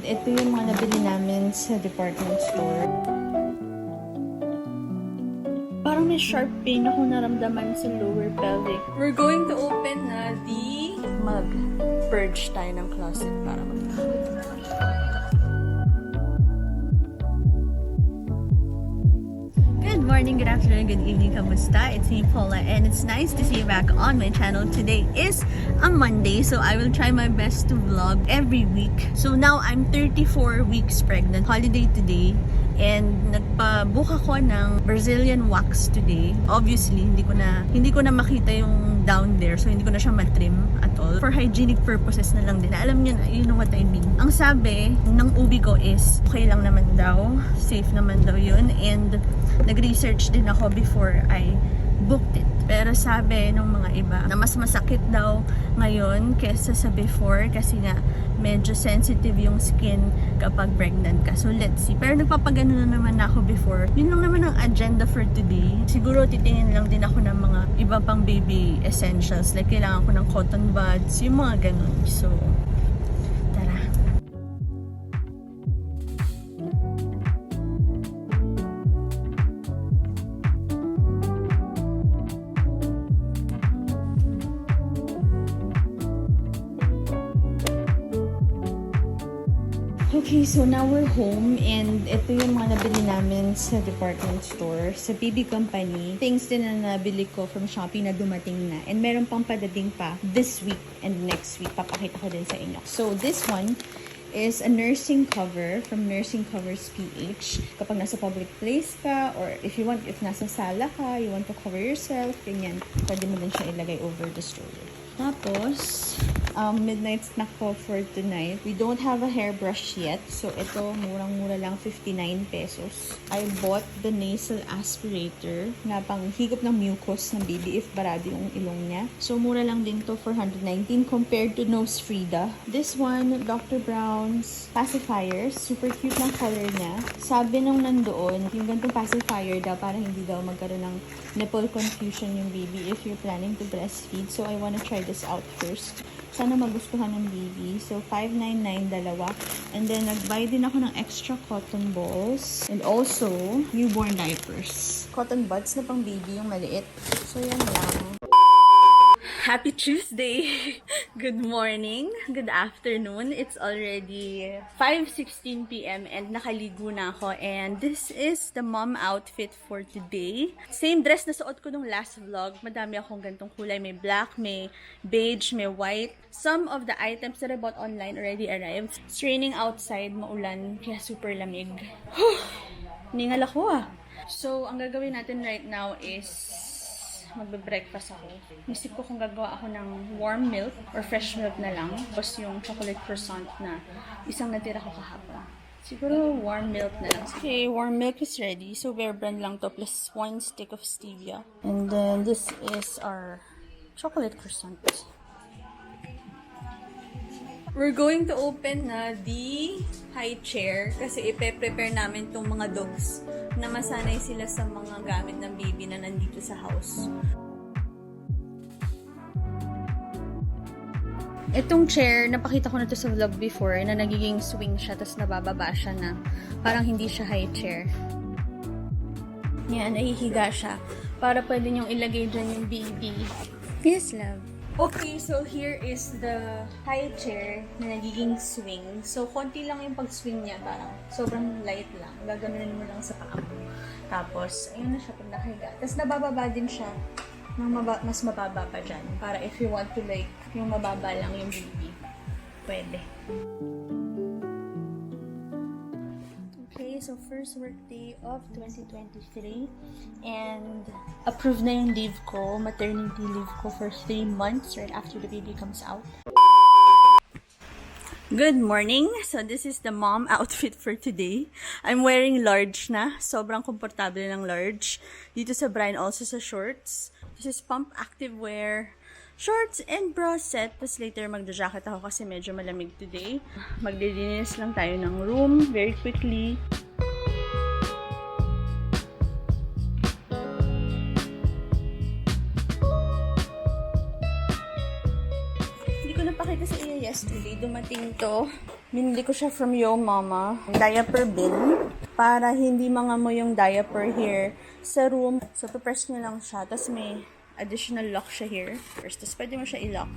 Ito yung mga nabili namin sa department store. Parang may sharp pain ako naramdaman sa lower pelvic. We're going to open na the mag-purge tayo ng closet para Good morning, good afternoon, good evening, kamusta? It's me, Paula, and it's nice to see you back on my channel. Today is a Monday, so I will try my best to vlog every week. So now I'm 34 weeks pregnant. Holiday today. And nagpa-book ako ng Brazilian wax today. Obviously, hindi ko na makita yung down there. So, hindi ko na siya matrim at all. For hygienic purposes na lang din. Alam niyo na, you know what I mean. Ang sabi ng ubi ko is, okay lang naman daw. Safe naman daw yun. And nag-research din ako before I booked it. Pero sabi ng mga iba na mas masakit daw ngayon kesa sa before kasi nga medyo sensitive yung skin kapag pregnant ka. So let's see. Pero nagpapagano na naman ako before. Yun lang naman ang agenda for today. Siguro titingin lang din ako ng mga iba pang baby essentials. Like kailangan ko ng cotton buds, yung mga ganun. So, tara. Okay, so now we're home and ito yung mga nabili namin sa department store, sa baby company. Things din na nabili ko from Shopee na dumating na. And meron pang padating pa this week and next week. Papakita ko din sa inyo. So this one is a nursing cover from Nursing Covers PH. Kapag nasa public place ka or if nasa sala ka, you want to cover yourself, ganyan, pwede mo din siya ilagay over the stroller. Tapos, midnight snack ko for tonight. We don't have a hairbrush yet. So, ito, murang-mura lang, 59 pesos. I bought the nasal aspirator na pang higop ng mucus ng baby if barado yung ilong niya. So, mura lang din to, 419 compared to Nose Frida. This one, Dr. Brown's pacifiers. Super cute ng color niya. Sabi nung nandoon, yung ganitong pacifier daw, para hindi daw magkaroon ng nipple confusion yung baby if you're planning to breastfeed. So, I wanna try this out first. Sana magustuhan ng baby. So, $5.99 dalawa. And then, nag-buy din ako ng extra cotton balls. And also, newborn diapers. Cotton buds na pang baby, yung maliit. So, yan lang. Happy Tuesday! Good morning, good afternoon. It's already 5:16 p.m. and nakaligo na ako. And this is the mom outfit for today. Same dress na suot ko nung last vlog. Madami akong gantong kulay. May black, may beige, may white. Some of the items that I bought online already arrived. It's raining outside, maulan, kaya super lamig. Ningal ako ah. So, ang gagawin natin right now is magbe-breakfast ako. Isip ko kung gagawa ako ng warm milk or fresh milk na lang. Tapos yung chocolate croissant na isang natira ko kahapon. Siguro warm milk na lang. Okay, warm milk is ready. So, Bear Brand lang to plus 1 stick of stevia. And then, this is our chocolate croissant. We're going to open na the high chair kasi ipe-prepare namin itong mga dogs na masanay sila sa mga gamit ng baby na nandito sa house. Itong chair, napakita ko na to sa vlog before na nagiging swing siya tapos nabababa siya na parang hindi siya high chair. Yan, nahihiga siya para pwede niyong ilagay dyan yung baby. Yes, love. Okay, so here is the high chair na nagiging swing. So, konti lang yung pag-swing niya. Parang sobrang light lang. Gaganunin mo lang sa paa mo. Tapos, ayun na siya pag nakahiga. Tapos, nabababa din siya ng mas mababa pa dyan. Para if you want to like, yung mababa lang yung baby. Pwede. Okay, so first workday of 2023 and approved na yung leave ko, maternity leave ko for 3 months right after the baby comes out. Good morning! So this is the mom outfit for today. I'm wearing large na. Sobrang komportable ng large. Dito sa bra and also sa shorts. This is pump activewear. Shorts and bra set. Tapos later magda-jacket ako kasi medyo malamig today. Magdilinis lang tayo ng room very quickly. Hindi ko napakita sa iyo yesterday. Dumating to. Binili ko siya from Yo Mama. Diaper bin. Para hindi mangamoy yung diaper here sa room. So, press nyo lang siya. Tapos may additional lock siya here. First, tapos pwede mo siya i-lock.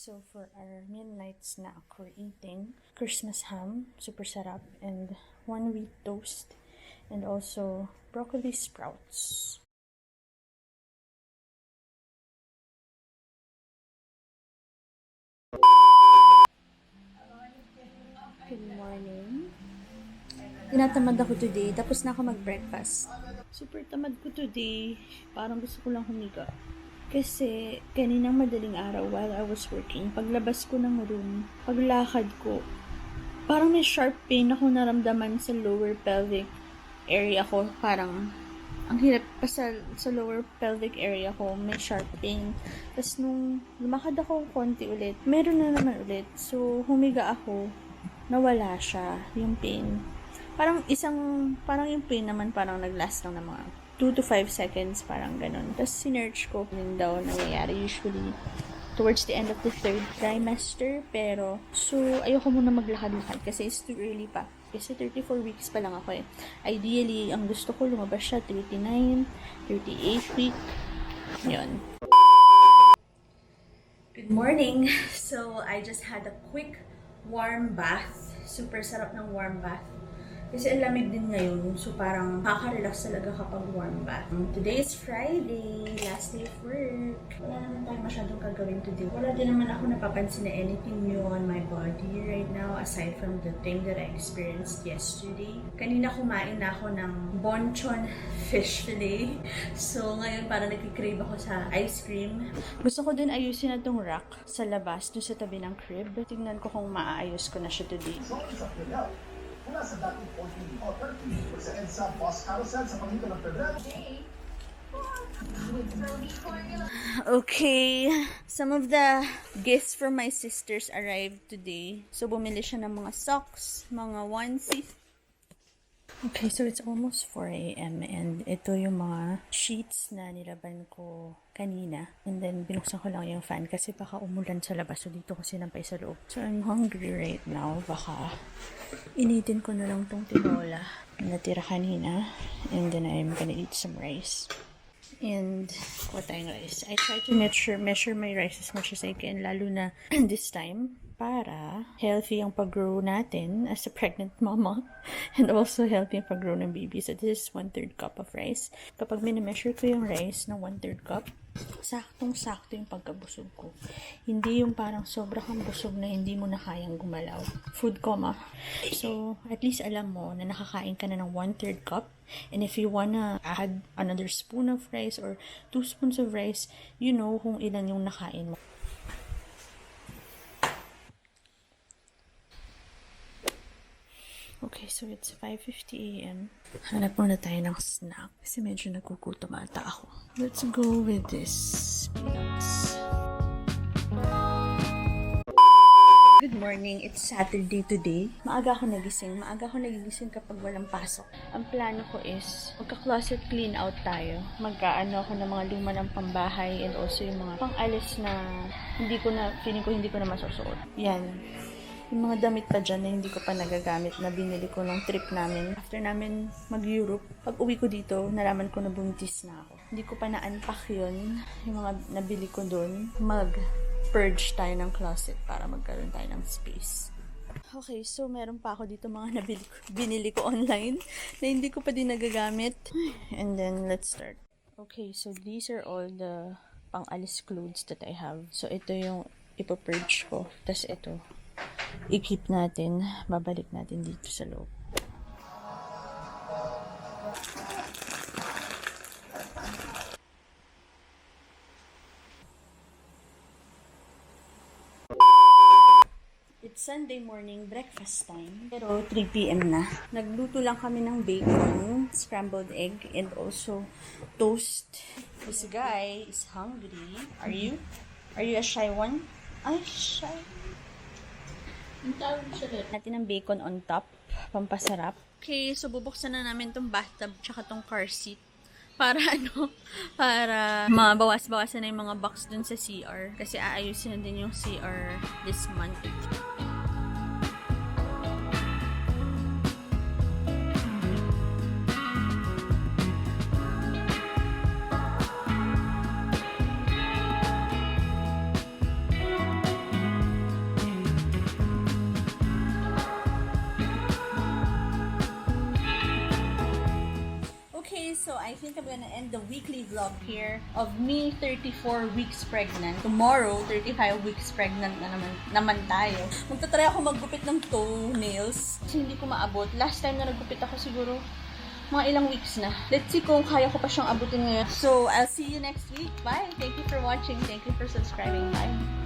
So for our midnight snack, we're eating Christmas ham, super sarap, and one wheat toast, and also broccoli sprouts. Good morning. Tinatamad ako today, tapos na ako mag-breakfast. Super tamad ko today. Parang gusto ko lang humiga. Kasi kaninang madaling araw while I was working, paglabas ko ng room, paglakad ko, parang may sharp pain ako naramdaman sa lower pelvic area ko. Parang ang hirap pa sa lower pelvic area ko, may sharp pain. Tapos nung lumakad ako konti ulit, meron na naman ulit. So humiga ako, nawala siya, yung pain. Parang yung pain naman parang naglast lang ng mga 2 to 5 seconds, parang ganun. Tapos sinearch ko, yun daw nangyayari usually towards the end of the 3rd trimester. Pero, so, ayoko muna maglakad-lakad kasi it's too early pa. Kasi 34 weeks pa lang ako eh. Ideally, ang gusto ko lumabas siya 39, 38 week. Yun. Good morning! So, I just had a quick warm bath. Super sarap ng warm bath. Kasi ang lamig din ngayon, so parang nakaka-relax talaga kapag warm bath. Today is Friday, last day of work. Wala naman tayo masyadong gagawin today. Wala din naman ako napapansin na anything new on my body right now aside from the thing that I experienced yesterday. Kanina kumain na ako ng bonchon fish fillet. So ngayon parang nagkikrave ako sa ice cream. Gusto ko din ayusin na tong rack sa labas, doon sa tabi ng crib. Tingnan ko kung maaayos ko na siya today. Mula sa dating 14 o 30 sa EDSA Boss Carousel sa pagitan ng February. Okay, some of the gifts from my sisters arrived today. So bumili siya ng mga socks, mga onesies. Okay, so it's almost 4 a.m. and ito yung mga sheets na nilaban ko kanina. And then binuksan ko lang yung fan kasi baka umulan sa labas. So dito ko sinampay sa loob. So I'm hungry right now. Baka initin ko na lang tong tinola na natira kanina. And then I'm gonna eat some rice. And kuha tayong rice. I try to measure my rice as much as I can. Lalo na this time. Para healthy ang pag-grow natin as a pregnant mama and also healthy ang pag-grow ng baby. So this is 1/3 cup of rice. Kapag minimeasure ko yung rice ng 1/3 cup, saktong-sakto yung pagkabusog ko. Hindi yung parang sobra kang busog na hindi mo na kayang gumalaw. Food coma. So at least alam mo na nakakain ka na ng 1/3 cup. And if you wanna add another spoon of rice or 2 spoons of rice, you know kung ilan yung nakain mo. Okay, so it's 5:50 a.m. Hanap muna tayo ng snack kasi medyo nagugutom ata ako. Let's go with this peanuts. Good morning, it's Saturday today. Maaga ako nagising. Maaga ako nagigising kapag walang pasok. Ang plano ko is magka-closet clean out tayo. Magkaano ako ng mga luma ng pambahay and also yung mga pang-alis na feeling ko hindi ko na masusuot. Yan. Yung mga damit pa dyan na hindi ko pa nagagamit na binili ko nung trip namin. After namin mag-Europe, pag uwi ko dito, nalaman ko na buntis na ako. Hindi ko pa na-unpack yun. Yung mga nabili ko dun. Mag-purge tayo ng closet para magkaroon tayo ng space. Okay, so meron pa ako dito mga binili ko online na hindi ko pa din nagagamit. And then, let's start. Okay, so these are all the pang-alis clothes that I have. So ito yung ipapurge ko. Tapos ito. I-keep natin, babalik natin dito sa loob. It's Sunday morning, breakfast time. Pero 3 p.m. na. Nagluto lang kami ng bacon, scrambled egg, and also toast. This guy is hungry. Are you? Are you a shy one? Ay, shy. Natin ang bacon on top, pampasarap. Okay, so bubuksan na namin tong bathtub tsaka tong car seat. Para para mabawas-bawasan na yung mga box dun sa CR. Kasi aayusin na din yung CR this month. So I think I'm gonna end the weekly vlog here of me 34 weeks pregnant. Tomorrow, 35 weeks pregnant na naman tayo. Magtatry ako maggupit ng toenails kasi hindi ko maabot. Last time na naggupit ako siguro mga ilang weeks na. Let's see kung kaya ko pa siyang abutin ngayon. So I'll see you next week. Bye! Thank you for watching. Thank you for subscribing. Bye!